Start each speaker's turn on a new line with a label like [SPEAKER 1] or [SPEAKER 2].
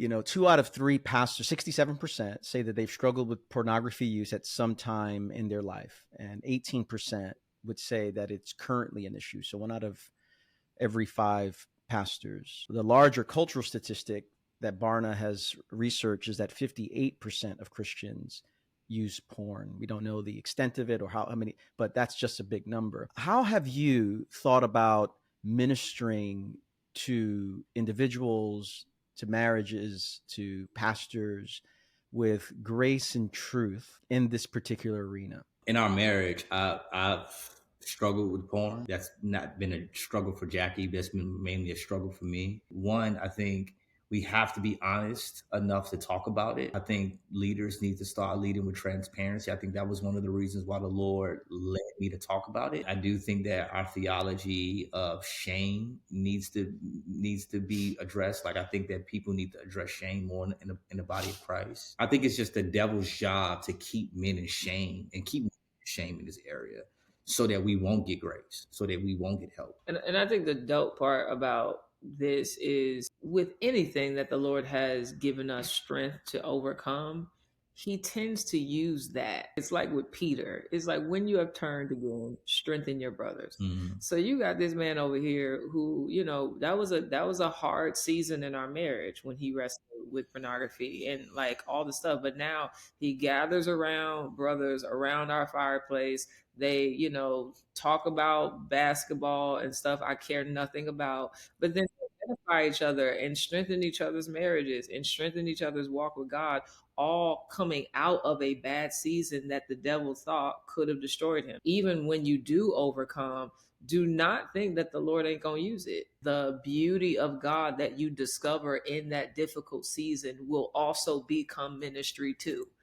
[SPEAKER 1] 2 out of 3 pastors, 67%, say that they've struggled with pornography use at some time in their life. And 18% would say that it's currently an issue. So 1 out of every 5 pastors. The larger cultural statistic that Barna has researched is that 58% of Christians use porn. We don't know the extent of it or how many, but that's just a big number. How have you thought about ministering to individuals, to marriages, to pastors with grace and truth in this particular arena?
[SPEAKER 2] In our marriage, I've struggled with porn. That's not been a struggle for Jackie. That's been mainly a struggle for me. One, I think we have to be honest enough to talk about it. I think leaders need to start leading with transparency. I think that was one of the reasons why the Lord led me to talk about it. I do think that our theology of shame needs to be addressed. Like, I think that people need to address shame more in the body of Christ. I think it's just the devil's job to keep men in shame and keep shame in this area, so that we won't get grace, so that we won't get help.
[SPEAKER 3] And I think the dope part about this is, with anything that the Lord has given us strength to overcome, he tends to use that. It's like with Peter. It's like, when you have turned again, strengthen your brothers.
[SPEAKER 2] Mm-hmm.
[SPEAKER 3] So you got this man over here who, that was a hard season in our marriage when he wrestled with pornography and like all the stuff. But now he gathers around brothers around our fireplace. They, talk about basketball and stuff I care nothing about, but then identify each other and strengthen each other's marriages and strengthen each other's walk with God, all coming out of a bad season that the devil thought could have destroyed him. Even when you do overcome, do not think that the Lord ain't going to use it. The beauty of God that you discover in that difficult season will also become ministry too.